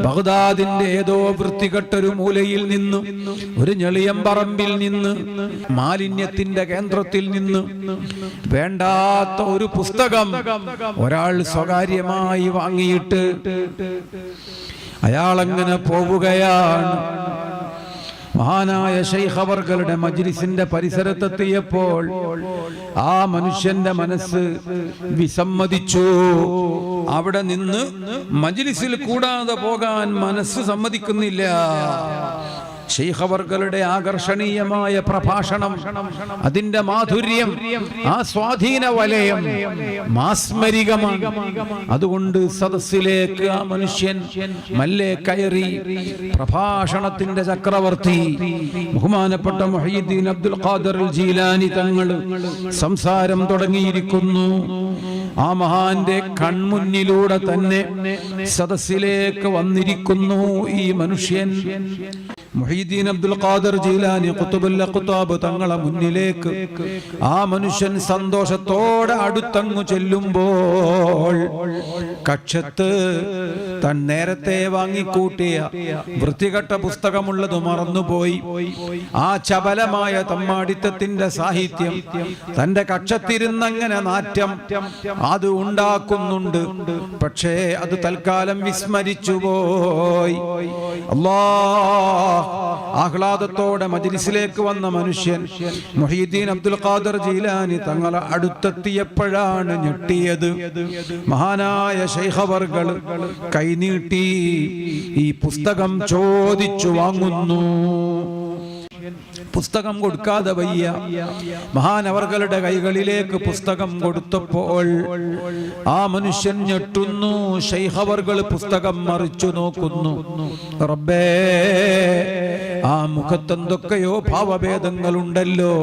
ബഗ്ദാദിന്റെ ഏതോ വൃത്തികെട്ടൊരു മൂലയിൽ നിന്ന്, ഒരു ഞെളിയമ്പറമ്പിൽ നിന്ന്, മാലിന്യത്തിന്റെ കേന്ദ്രത്തിൽ നിന്ന് വേണ്ടാത്ത ഒരു പുസ്തകം ഒരാൾ സ്വകാര്യമായി വാങ്ങിയിട്ട് അയാളങ്ങനെ പോവുകയാണ്. മഹാനായ ശൈഖ് അവർകളുടെ മജ്ലിസിന്റെ പരിസരത്തെത്തിയപ്പോൾ ആ മനുഷ്യന്റെ മനസ്സ് വിസമ്മതിച്ചു. അവിടെ നിന്ന് മജ്ലിസിൽ കൂടാതെ പോകാൻ മനസ്സ് സമ്മതിക്കുന്നില്ല. ശൈഖ് അവർകളുടെ ആകർഷണീയമായ പ്രഭാഷണം, അതിന്റെ മാധുര്യം, ആ സ്വാധീന വലയം മാസ്മരികമാണ്. അതുകൊണ്ട് സദസ്സിലേക്ക് ആ മനുഷ്യൻ മല്ലേ കയറി. പ്രഭാഷണത്തിന്റെ ചക്രവർത്തി ബഹുമാനപ്പെട്ട മുഹയ്യിദ്ദീൻ അബ്ദുൽ ഖാദിർ ജീലാനി തങ്ങൾ സംസാരം തുടങ്ങിയിരിക്കുന്നു. ആ മഹാന്റെ കൺമുന്നിലൂടെ തന്നെ സദസ്സിലേക്ക് വന്നിരിക്കുന്നു ഈ മനുഷ്യൻ. മുഹയ്യിദ്ദീൻ അബ്ദുൽ ഖാദിർ ജീലാനി ഖുത്ബുൽ അഖ്താബ് തങ്ങളെ മുന്നിലേക്ക് ആ മനുഷ്യൻ സന്തോഷത്തോടെ അടുത്തങ്ങു ചെല്ലുമ്പോൾ കക്ഷത്ത് താൻ നേരത്തെ വാങ്ങിക്കൂട്ടിയ വൃത്തികെട്ട പുസ്തകമുള്ളത് മറന്നുപോയി. ആ ചപലമായ തമ്മാടിത്തത്തിന്റെ സാഹിത്യം തന്റെ കക്ഷത്തിരുന്നങ്ങനെ നാറ്റം അത് ഉണ്ടാക്കുന്നുണ്ട്. പക്ഷേ അത് തൽക്കാലം വിസ്മരിച്ചുപോയി. ആഹ്ലാദത്തോടെ മജ്ലിസിലേക്ക് വന്ന മനുഷ്യൻ മുഹയ്യിദ്ദീൻ അബ്ദുൽ ഖാദിർ ജീലാനി തങ്ങളെ അടുത്തെത്തിയപ്പോഴാണ് ഞെട്ടിയത്. മഹാനായ ശൈഖ് അവർകൾ കൈനീട്ടി ഈ പുസ്തകം ചോദിച്ചു വാങ്ങുന്നു. പുസ്തകം കൊടുക്കാതെ വയ്യ. മഹാനവർകളുടെ കൈകളിലേക്ക് പുസ്തകം കൊടുത്തപ്പോൾ ആ മനുഷ്യൻ ഞെട്ടുന്നു. ശൈഖ് അവർകൾ പുസ്തകം മറിച്ചു നോക്കുന്നു. റബ്ബേ, ആ മുഖത്തെന്തൊക്കെയോ ഭാവഭേദങ്ങളുണ്ടല്ലോ,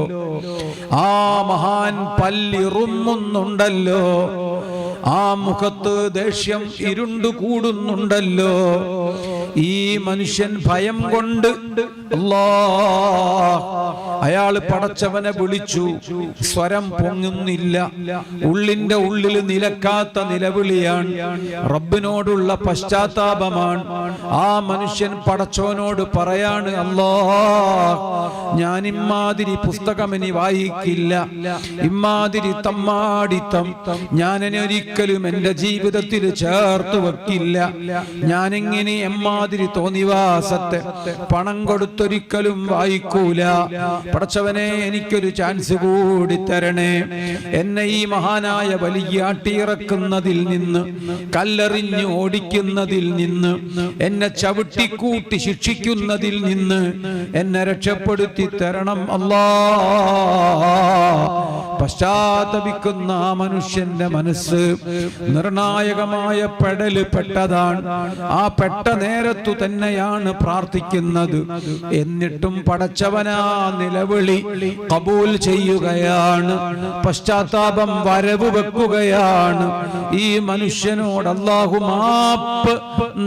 ആ മഹാൻ പല്ലിറുമുന്നുണ്ടല്ലോ, ആ മുഖത്ത് ദേഷ്യം ഇരുണ്ടു കൂടുന്നുണ്ടല്ലോ. ഈ മനുഷ്യൻ ഭയം കൊണ്ട് അയാള് പടച്ചവനെ വിളിച്ചു. സ്വരം പൊങ്ങുന്നില്ല, ഉള്ളിന്റെ ഉള്ളിൽ നിലക്കാത്ത നിലവിളിയാണ്, റബ്ബിനോടുള്ള പശ്ചാത്താപമാണ്. ആ മനുഷ്യൻ പടച്ചവനോട് പറയാണ്, ഞാൻ ഇമ്മാതിരി പുസ്തകം ഇനി വായിക്കില്ല, ഇമ്മാതിരി തമ്മാടിത്തം ഞാൻ ഒരിക്കലും എന്റെ ജീവിതത്തിൽ ചേർത്ത് വെക്കില്ല. ഞാനിങ്ങനെ എമ്മാതിരി തോന്നിവാസത്തെ പണം കൊടുത്തൊരിക്കലും വായിക്കൂല. പടച്ചവനെ, എനിക്കൊരു ചാൻസ് കൂടി തരണേ. എന്നെ ഈ മഹാനായ വലിയ അട്ടിയിറക്കുന്നതിൽ നിന്ന്, കല്ലെറിഞ്ഞ് ഓടിക്കുന്നതിൽ നിന്ന്, എന്നെ ചവിട്ടിക്കൂട്ടി ശിക്ഷിക്കുന്നതിൽ നിന്ന് എന്നെ രക്ഷപ്പെടുത്തി തരണം അല്ലാ. പശ്ചാത്തപിക്കുന്ന ആ മനുഷ്യന്റെ മനസ്സ് നിർണായകമായ പെടല് പെട്ടതാണ്. ആ പെട്ട നേരത്തു തന്നെയാണ് പ്രാർത്ഥിക്കുന്നത്. എന്നിട്ടും പടച്ചവനാ നിലവിളി കബൂൽ ചെയ്യുകയാണ്, പശ്ചാത്താപം വരവ് വെക്കുകയാണ്. ഈ മനുഷ്യനോട് അല്ലാഹു മാപ്പ്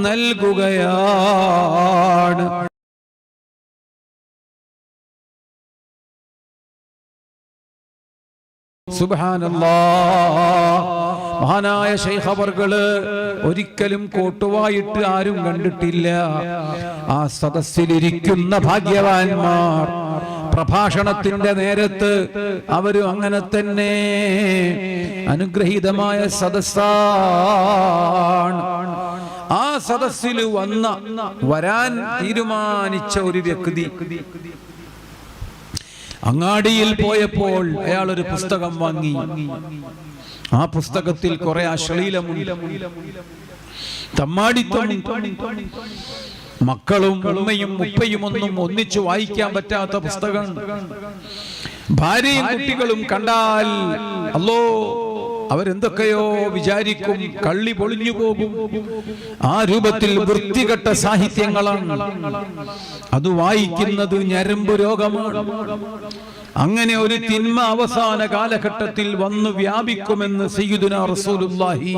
നൽകുകയാണ്. സുബ്ഹാനല്ലാഹ്. മഹാനായ ശൈഖ് അവർകള് ഒരിക്കലും കോട്ടുവായിട്ട് ആരും കണ്ടിട്ടില്ല. ആ സദസ്സിലിരിക്കുന്ന ഭാഗ്യവാന്മാർ പ്രഭാഷണത്തിന്റെ നേരത്ത് അവരും അങ്ങനെ തന്നെ അനുഗ്രഹീതമായ സദസ്സാണ്. ആ സദസ്സിൽ വരാൻ തീരുമാനിച്ച ഒരു വ്യക്തി അങ്ങാടിയിൽ പോയപ്പോൾ അയാൾ ഒരു പുസ്തകം വാങ്ങി. ആ പുസ്തകത്തിൽ കുറെ അശ്ലീലമുണ്ട്, തമ്മാടിത്തമുണ്ട്. മക്കളും ഉമ്മയും ഉപ്പയും ഒന്നും ഒന്നിച്ചു വായിക്കാൻ പറ്റാത്ത പുസ്തകം. ഭാര്യയും കുട്ടികളും കണ്ടാൽ അവരെന്തൊക്കെയോ വിചാരിക്കും, കള്ളി പൊളിഞ്ഞു പോകും. ആ രൂപത്തിൽ വൃത്തികെട്ട സാഹിത്യങ്ങളാണ്. അത് വായിക്കുന്നത് ഞരമ്പ് രോഗമാണ്. അങ്ങനെ ഒരു തിന്മ അവസാന കാലഘട്ടത്തിൽ വന്നു വ്യാപിക്കുമെന്ന് സയ്യിദുനാ റസൂലുള്ളാഹി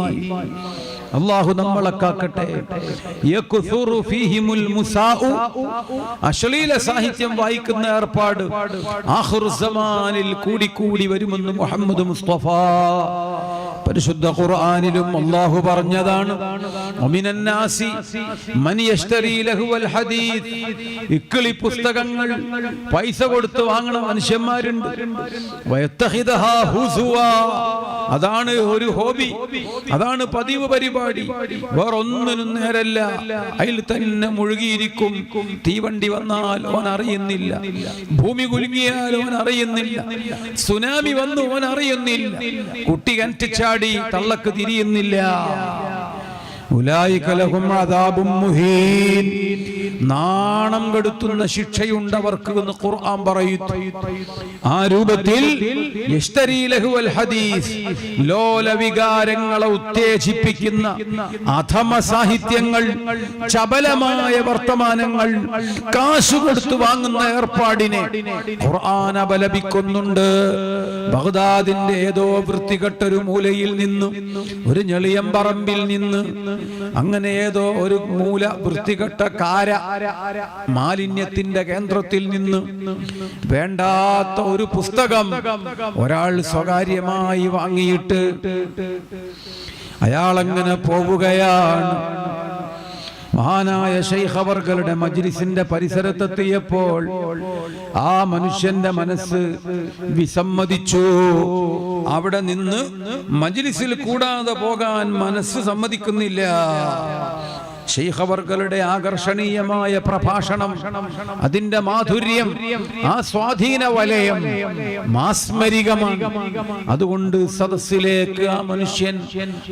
അല്ലാഹു നമ്മളെ കാക്കട്ടെ. യക്സുറു ഫീഹിമുൽ മുസാഉ, അശ്ലീല സാഹിത്യം വായിക്കുന്ന ഏർപ്പാട് ആഖിറു സമാനിൽ കൂടി വരുമെന്ന് മുഹമ്മദ് മുസ്തഫ പരിശുദ്ധ ഖുർആനിലും അല്ലാഹു പറഞ്ഞതാണ്, വമിനൻ നാസി മൻ യശ്തരി ലഹുവൽ ഹദീസ്. ഇക്കിളി പുസ്തകങ്ങൾ പൈസ കൊടുത്ത് വാങ്ങണ മനുഷ്യന്മാരുണ്ട്. വയത്തഖിദഹാ ഹുസുവാ, അതാണ് ഒരു ഹോബി, അതാണ് പതിവ് പരിപാടി. വേറൊന്നിനും നേരല്ല, അതിൽ തന്നെ മുഴുകിയിരിക്കും. തീവണ്ടി വന്നാൽ ഓൻ അറിയുന്നില്ല, ഭൂമി കുലുങ്ങിയാൽ ഓൻ അറിയുന്നില്ല, സുനാമി വന്നു ഓൻ അറിയുന്നില്ല, കുട്ടി കണ്ടിച്ചാടി തള്ളക്ക് തിരിയുന്നില്ല. ഉലൈക ലഹും അദാബും മുഹീൻ, നാണം കെടുത്തുന്ന ശിക്ഷയുണ്ടവർക്ക് എന്ന് ഖുർആൻ പറയുന്നു. ആ രൂപത്തിൽ യശ്തരി ലഹുവൽ ഹദീസ്, ലോലവികാരങ്ങളെ ഉത്തേജിപ്പിക്കുന്ന അധമ സാഹിത്യങ്ങൾ, ചപലമായ വർത്തമാനങ്ങൾ കാശ് കൊടുത്തു വാങ്ങുന്ന ഏർപ്പാടിനെ ഖുർആൻ അപലപിക്കുന്നുണ്ട്. ബഗ്ദാദിന്റെ ഏതോ വൃത്തികെട്ടൊരു മൂലയിൽ നിന്ന്, ഒരു ഞെളിയമ്പറമ്പിൽ നിന്ന്, അങ്ങനെ ഏതോ ഒരു മൂല വൃത്തികെട്ട മാലിന്യത്തിന്റെ കേന്ദ്രത്തിൽ നിന്ന് വേണ്ടാത്ത ഒരു പുസ്തകം ഒരാൾ സ്വകാര്യമായി വാങ്ങിയിട്ട് അയാളങ്ങനെ പോവുകയാണ്. മഹാനായ ശൈഖ് അവർകളുടെ മജ്ലിസിന്റെ പരിസരത്തെത്തിയപ്പോൾ ആ മനുഷ്യന്റെ മനസ്സ് വിസമ്മതിച്ചു. അവിടെ നിന്ന് മജ്ലിസിൽ കൂടാതെ പോകാൻ മനസ്സ് സമ്മതിക്കുന്നില്ല. ശൈഖ് അവർകളുടെ ആകർഷണീയമായ പ്രഭാഷണം, അതിന്റെ മാധുര്യം, ആ സ്വാധീന വലയം മാസ്മരികമാണ്. അതുകൊണ്ട് സദസ്സിലേക്ക് ആ മനുഷ്യൻ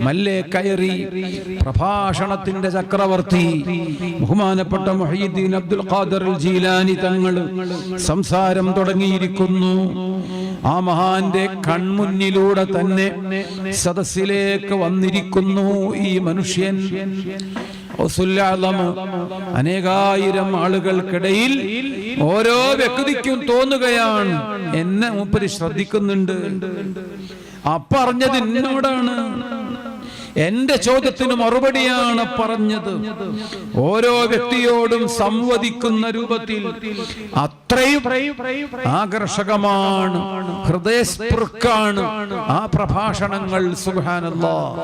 മല്ലേ കയറി. പ്രഭാഷണത്തിന്റെ ചക്രവർത്തി ബഹുമാനപ്പെട്ട മുഹയ്യിദ്ദീൻ അബ്ദുൽ ഖാദിർ ജീലാനി തങ്ങൾ സംസാരം തുടങ്ങിയിരിക്കുന്നു. ആ മഹാന്റെ കൺമുന്നിലൂടെ തന്നെ സദസ്സിലേക്ക് വന്നിരിക്കുന്നു ഈ മനുഷ്യൻ. അനേകായിരം ആളുകൾക്കിടയിൽ ഓരോ വ്യക്തിക്കും തോന്നുകയാണ്, എന്നെ മൂപ്പര് ശ്രദ്ധിക്കുന്നുണ്ട്. പറഞ്ഞത് എന്നോടാണ്, എന്റെ ചോദ്യത്തിന് മറുപടിയാണ് പറഞ്ഞത്. ഓരോ വ്യക്തിയോടും സംവദിക്കുന്ന രൂപത്തിൽ അത്രയും ആകർഷകമാണ്, ഹൃദയസ്പൃക്കാണ് ആ പ്രഭാഷണങ്ങൾ. സുബ്ഹാനല്ലാഹ്.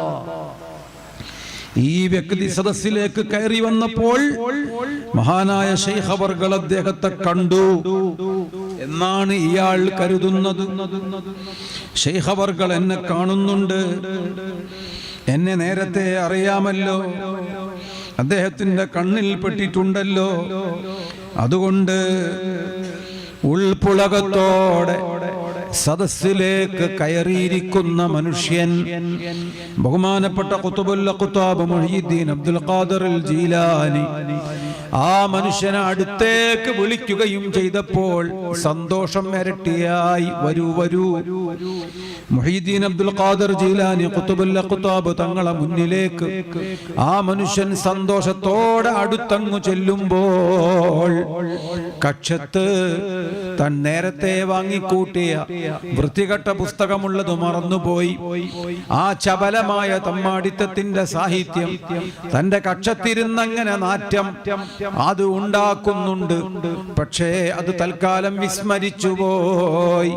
ഈ വ്യക്തി സദസ്സിലേക്ക് കയറി വന്നപ്പോൾ മഹാനായ ശൈഖ് അവർകൾ അദ്ദേഹത്തെ കണ്ടു എന്നാണ് ഇയാൾ കരുതുന്നത്. ശൈഖ് അവർകൾ എന്നെ കാണുന്നുണ്ട്, എന്നെ നേരത്തെ അറിയാമല്ലോ, അദ്ദേഹത്തിന്റെ കണ്ണിൽ പെട്ടിട്ടുണ്ടല്ലോ. അതുകൊണ്ട് ഉൾപുളകത്തോടെ സദസ്സിലേക്ക് കയറിയിരിക്കുന്ന മനുഷ്യൻ ബഹുമാനപ്പെട്ട ഖുതുബുൽ ഖുതാബ് മുഹയ്യിദ്ദീൻ അബ്ദുൽ ഖാദിർ ജീലാനി ആ മനുഷ്യനെ അടുത്തേക്ക് വിളിക്കുകയും ചെയ്തപ്പോൾ സന്തോഷം ഇരട്ടിയായി. വരൂ വരൂ. മുഹയ്യിദ്ദീൻ അബ്ദുൽ ഖാദിർ ജീലാനി ഖുതുബുൽ ഖുതാബ് തങ്ങളെ മുന്നിലേക്ക് ആ മനുഷ്യൻ സന്തോഷത്തോടെ അടുത്തങ്ങു ചെല്ലുമ്പോൾ കക്ഷത്ത് താൻ നേരത്തെ വാങ്ങിക്കൂട്ടിയ വൃത്തികെട്ട പുസ്തകമുള്ളത് മറന്നുപോയി. ആ ചപലമായ തമ്മാടിത്തത്തിന്റെ സാഹിത്യം തന്റെ കക്ഷത്തിരുന്നങ്ങനെ നാറ്റം അത് ഉണ്ടാക്കുന്നുണ്ട്. പക്ഷേ അത് തൽക്കാലം വിസ്മരിച്ചുപോയി.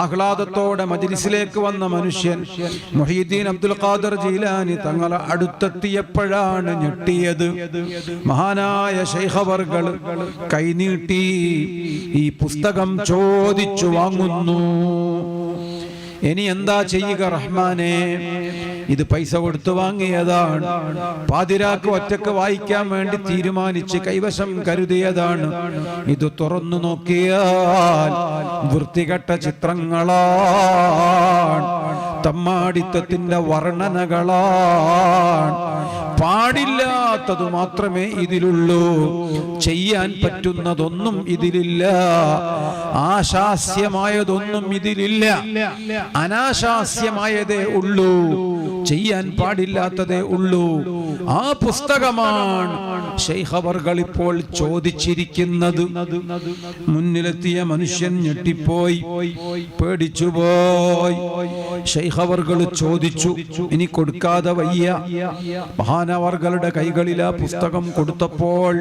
ആഹ്ലാദത്തോടെ മജ്ലിസിലേക്ക് വന്ന മനുഷ്യൻ മുഹയ്യിദ്ദീൻ അബ്ദുൽ ഖാദിർ ജീലാനി തങ്ങളെ അടുത്തെത്തിയപ്പോഴാണ് ഞെട്ടിയത്. മഹാനായ ശൈഖ് അവർകൾ കൈനീട്ടി ഈ പുസ്തകം ചോദിച്ചു വാങ്ങുന്നു. ഇനി എന്താ ചെയ്യുക റഹ്മാനെ? ഇത് പൈസ കൊടുത്തു വാങ്ങിയതാണ്, പാതിരാക്ക് ഒറ്റക്ക് വായിക്കാൻ വേണ്ടി തീരുമാനിച്ച് കൈവശം കരുതിയതാണ്. ഇത് തുറന്നു നോക്കിയാൽ വൃത്തികെട്ട ചിത്രങ്ങളാണ്, തമ്മാടിത്തത്തിന്റെ വർണ്ണനകളാണ്. പാടില്ലാത്തതു മാത്രമേ ഇതിലുള്ളൂ, ചെയ്യാൻ പറ്റുന്നതൊന്നും ഇതിലില്ല, ആശാസ്യമായതൊന്നും ഇതിലില്ല, അനാശാസ്യമായതേ ഉള്ളൂ, ചെയ്യാൻ പാടില്ലാത്തതേ ഉള്ളൂ. ആ പുസ്തകമാണ് ശൈഖ് അവർകൾ ഇപ്പോൾ ചോദിച്ചിരിക്കുന്നത്. മുന്നിലെത്തിയ മനുഷ്യൻ ഞെട്ടിപ്പോയി, പേടിച്ചുപോയി. ശൈഖ് അവർകൾ ചോദിച്ചു, ഇനി കൊടുക്കാതെ വയ്യ. മഹാനവർകളുടെ കൈകളിൽ ആ പുസ്തകം കൊടുത്തപ്പോൾ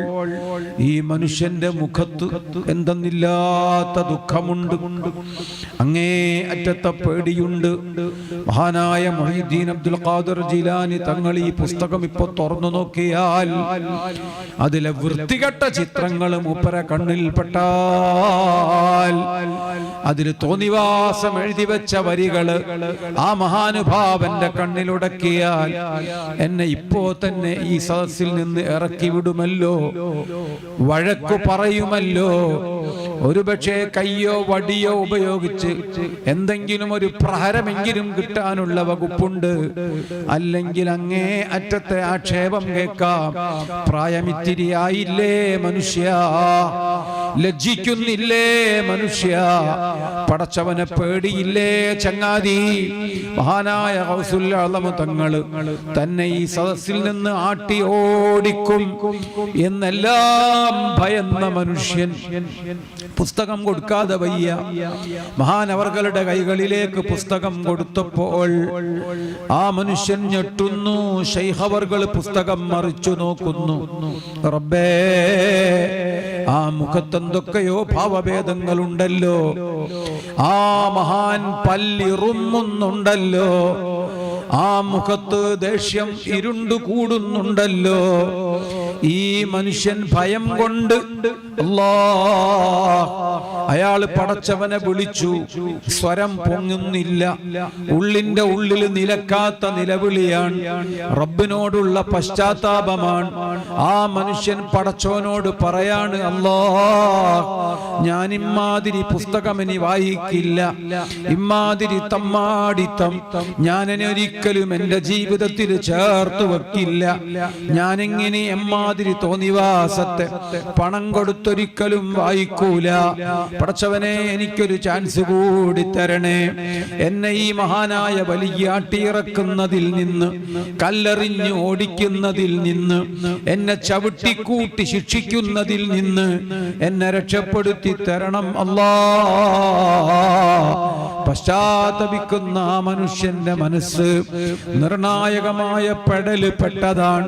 ഈ മനുഷ്യന്റെ മുഖത്ത് എന്തെന്നില്ലാത്ത ദുഃഖമുണ്ട്, അങ്ങേ അറ്റത്തെ പേടിയുണ്ട്. മഹാനായ മുഹീദ്ദീൻ അബ്ദുൽ ഖാദിർ ജീലാനി തങ്ങൾ ഈ പുസ്തകം ഇപ്പൊ തുറന്നു നോക്കിയാൽ അതിലെ വൃത്തികെട്ട ചിത്രങ്ങൾ മൂപ്പര കണ്ണിൽപ്പെട്ടാൽ, അതിൽ തോന്നിവാസം എഴുതി വെച്ച വരികള് ആ മഹാനുഭാവന്റെ കണ്ണിലുടക്കിയാൽ എന്നെ ഇപ്പോ തന്നെ ഈ സദസ്സിൽ നിന്ന് ഇറക്കി വിടുമല്ലോ, വഴക്കു പറയുമല്ലോ. ഒരുപക്ഷെ കയ്യോ വടിയോ ഉപയോഗിച്ച് എന്തെങ്കിലും ഒരു പ്രഹരമെങ്കിലും കിട്ടാനുള്ള വകുപ്പുണ്ട്. അല്ലെങ്കിൽ അങ്ങേ അറ്റത്തെ ആക്ഷേപം കേൾക്കാം. പ്രായമിത്തിരിയായില്ലേ മനുഷ്യ, ലജ്ജിക്കുന്നില്ലേ മനുഷ്യ, പടച്ചവനെ പേടിയില്ലേ ചങ്ങാതി. മഹാനായ ഗൗസുൽ ആലം തങ്ങള് തന്നെ ഈ സദസ്സിൽ നിന്ന് ആട്ടി ഓടിക്കും എന്നെല്ലാം ഭയന്ന മനുഷ്യൻ പുസ്തകം കൊടുക്കാതെ വയ്യ. മഹാനവർകളുടെ കൈകളിലേക്ക് പുസ്തകം കൊടുത്തപ്പോൾ ആ മനുഷ്യൻ ഞെട്ടുന്നു. ശൈഖ് അവർകൾ പുസ്തകം മറിച്ചു നോക്കുന്നു. റബ്ബേ, ആ മുഖത്തെന്തൊക്കെയോ ഭാവഭേദങ്ങളുണ്ടല്ലോ, ആ മഹാൻ പല്ലിറുമുന്നുണ്ടല്ലോ, ആ മുഖത്ത് ദേഷ്യം ഇരുണ്ടു കൂടുന്നുണ്ടല്ലോ. ഈ മനുഷ്യൻ ഭയം കൊണ്ട് അയാൾ പടച്ചവനെ വിളിച്ചു, സ്വരം പൊങ്ങുന്നില്ല, ഉള്ളിന്റെ ഉള്ളിൽ നിലക്കാത്ത നിലവിളിയാണ്, റബ്ബിനോടുള്ള പശ്ചാത്താപമാണ്. ആ മനുഷ്യൻ പടച്ചവനോട് പറയാണ്, അല്ലാഹ്, ഞാൻ ഇമ്മാതിരി പുസ്തകം ഇനി വായിക്കില്ല, ഇമ്മാതിരി തമ്മാടിത്തം ഞാൻ ഒരിക്കലും എന്റെ ജീവിതത്തിൽ ചേർത്ത് വെക്കില്ല. ഞാനെങ്ങനെ എമ്മാതിരി തോന്നിവാസത്തെ പണം കൊടുത്തൊരിക്കലും വായിക്കൂല. പടച്ചവനെ, എനിക്കൊരു ചാൻസ് കൂടി തരണേ. എന്നെ ഈ മഹാനായ വലിയ ആട്ടിയിറക്കുന്നതിൽ നിന്ന്, കല്ലെറിഞ്ഞ് ഓടിക്കുന്നതിൽ നിന്ന്, എന്നെ ചവിട്ടിക്കൂട്ടി ശിക്ഷിക്കുന്നതിൽ നിന്ന് എന്നെ രക്ഷപ്പെടുത്തി തരണം അല്ലാഹ്. പശ്ചാത്തപിക്കുന്ന ആ മനുഷ്യന്റെ മനസ്സ് നിർണായകമായ പെടല് പെട്ടതാണ്.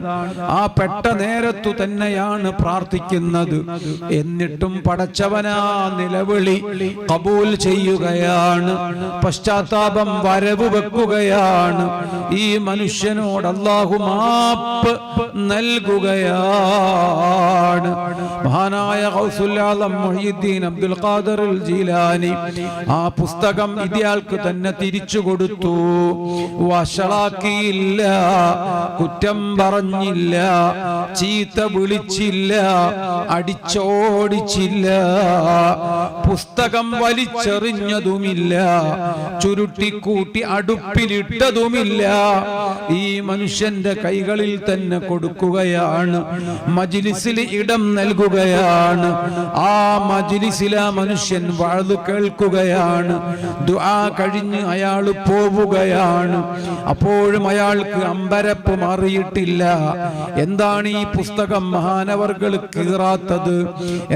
ആ പെട്ട നേരത്തു തന്നെയാണ് പ്രാർത്ഥിക്കുന്നത്. എന്നിട്ടും പടച്ചവനാ നിലവിളി കബൂൽ ചെയ്യുകയാണ്, പശ്ചാത്താപം വരവ് വെക്കുകയാണ്. ഈ മനുഷ്യനോട് അല്ലാഹു മാപ്പ് നൽകുകയാണ്. മഹാനായ ഗൗസുൽ ആലം മുഹീദ്ദീൻ അബ്ദുൽ ഖാദിർ ജീലാനി ആ പുസ്തകം ഇയാൾക്ക് തന്നെ തിരിച്ചു കൊടുത്തു. വഷളാക്കിയില്ല, കുറ്റം പറഞ്ഞില്ല, ചീത്ത വിളിച്ചില്ല, അടിച്ചോടിച്ചില്ല, പുസ്തകം വലിച്ചെറിഞ്ഞതുമില്ല, ചുരുട്ടിക്കൂട്ടി അടുപ്പിലിട്ടതുമില്ല. ഈ മനുഷ്യന്റെ കൈകളിൽ തന്നെ കൊടുക്കുകയാണ്, മജ്ലിസിൽ ഇടം നൽകുകയാണ്. ആ മജ്ലിസിൽ ആ മനുഷ്യൻ വഅദ് കേൾക്കുകയാണ്. ദുആ കഴിഞ്ഞ് അയാൾ പോവുകയാണ്. അപ്പോഴും അയാൾക്ക് അമ്പരപ്പ് മാറിയിട്ടില്ല. എന്താണ് ഈ പുസ്തകം മഹാനവർകൾ കീറാത്തത്?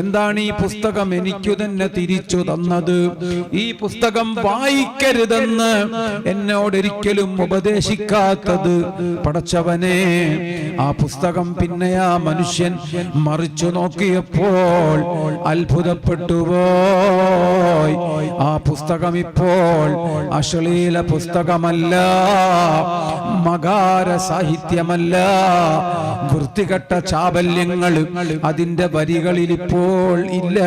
എന്താണ് ഈ പുസ്തകം എനിക്കു തന്നെ തിരിച്ചു തന്നത്? ഈ പുസ്തകം വായിക്കരുതെന്ന് എന്നോടൊരിക്കലും ഉപദേശിക്കാത്തത്? പടച്ചവനെ, ആ പുസ്തകം പിന്നെ ആ മനുഷ്യൻ മറിച്ചു നോക്കിയപ്പോൾ അത്ഭുതപ്പെട്ടുപോയി. ആ പുസ്തകം ഇപ്പോൾ അശ്ലീല പുസ്തകമല്ല, മകാര സാഹിത്യമല്ല, വൃത്തികെട്ട ചാബല്യങ്ങൾ അതിന്റെ വരികളിൽ ഇപ്പോൾ ഇല്ല.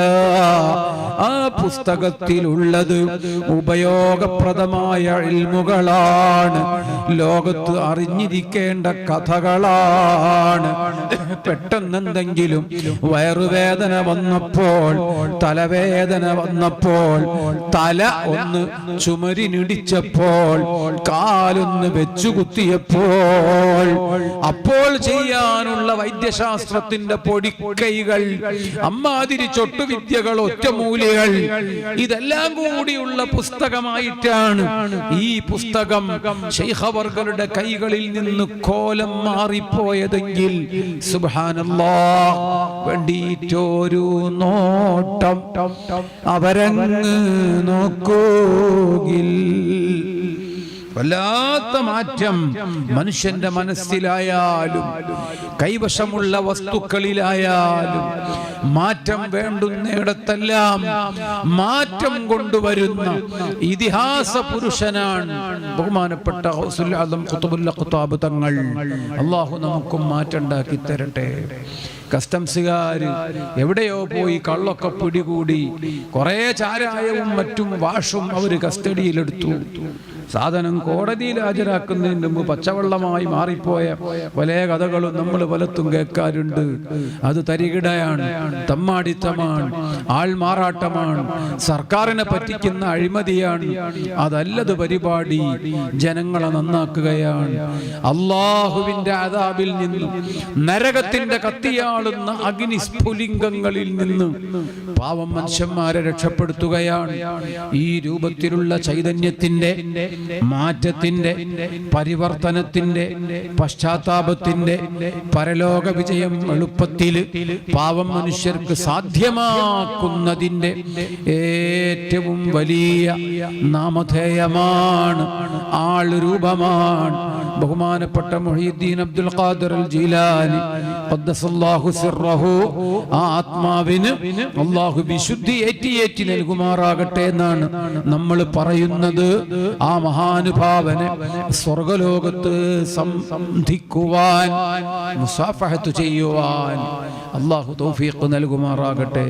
ആ പുസ്തകത്തിലുള്ളത് ഉപയോഗപ്രദമായ ഇൽമുകളാണ്, ലോകത്ത് അറിഞ്ഞിരിക്കേണ്ട കഥകളാണ്. പെട്ടെന്നെന്തെങ്കിലും വയറുവേദന വന്നപ്പോൾ, തലവേദന വന്നപ്പോൾ, തല ഒന്ന് ചുമരിനിടിച്ചപ്പോൾ, കാലൊന്ന് വെച്ചുകുത്തിയപ്പോൾ, അപ്പോൾ ചെയ്യാനുള്ള വൈദ്യശാസ്ത്രത്തിന്റെ പൊടിക്കൈകൾ, അമ്മാതിരി ചൊട്ടുവിദ്യകൾ ഒറ്റമൂലേ വഴികൾ, ഇതെല്ലാം കൂടിയുള്ള പുസ്തകമായിട്ടാണ് ഈ പുസ്തകം ശൈഖവർകളുടെ കൈകളിൽ നിന്ന് കോലം മാറിപ്പോയതെങ്കിൽ സുബ്ഹാനല്ലാഹ്, വേണ്ടിയിട്ടൊരു നോട്ടം അവരങ്ങ് നോക്കൂകിൽ വല്ലാത്ത മാറ്റം മനുഷ്യന്റെ മനസ്സിലായാലും കൈവശമുള്ള വസ്തുക്കളിലായാലും മാറ്റം വേണ്ടുന്നിടത്തെല്ലാം മാറ്റം കൊണ്ടുവരുന്ന ഇതിഹാസ പുരുഷനാണ് ബഹുമാനപ്പെട്ട ഗൗസുൽ ആദം ഖുത്ബുൽ അഖ്താബ് തങ്ങൾ. അല്ലാഹു നമുക്കും മാറ്റം ഉണ്ടാക്കി തരട്ടെ. കസ്റ്റംസുകാര് എവിടെയോ പോയി കള്ളൊക്കെ പിടികൂടി, കുറെ ചാരായവും മറ്റും വാഷും അവര് കസ്റ്റഡിയിലെടുത്തു. സാധനം കോടതിയിൽ ഹാജരാക്കുന്നതിന് മുമ്പ് പച്ചവെള്ളമായി മാറിപ്പോയ പല കഥകളും നമ്മൾ പലത്തും കേൾക്കാറുണ്ട്. അത് തരികിടയാണ്, തമ്മാടിത്തമാണ്, ആൾമാറാട്ടമാണ്, സർക്കാരിനെ പറ്റിക്കുന്ന അഴിമതിയാണ്. അതല്ലത് പരിപാടി ജനങ്ങളെ നന്നാക്കുകയാണ്. അള്ളാഹുവിന്റെ അദാബിൽ നിന്നും നരകത്തിന്റെ കത്തിയാളുന്ന അഗ്നിസ്ഫുലിംഗങ്ങളിൽ നിന്ന് പാവം മനുഷ്യന്മാരെ രക്ഷപ്പെടുത്തുകയാണ്. ഈ രൂപത്തിലുള്ള ചൈതന്യത്തിന്റെ, മാറ്റത്തിന്റെ, പരിവർത്തനത്തിന്റെ, പശ്ചാത്താപത്തിന്റെ പരലോക വിജയം എളുപ്പത്തിൽ പാവം മനുഷ്യർക്ക് സാധ്യമാക്കുന്നതിന്റെ ഏറ്റവും വലിയ നാമധേയമാണ്, ആൾരൂപമാണ് ബഹുമാനപ്പെട്ട മുഹയ്യിദ്ദീൻ അബ്ദുൽ ഖാദിർ അൽ ജീലാനി ഖദ്ദസല്ലാഹു സിർറഹു. ആ ആത്മാവിന് അല്ലാഹു വിശുദ്ധി ഏറ്റി നൽകുമാറാകട്ടെ എന്നാണ് നമ്മൾ പറയുന്നത്. ആ മഹാനുഭാവനെ സ്വർഗലോകത്ത് സംധിക്കുവാൻ, മുസാഫഹത്ത് ചെയ്യുവാൻ അല്ലാഹു തൗഫീഖ് നൽകുമാറാകട്ടെ.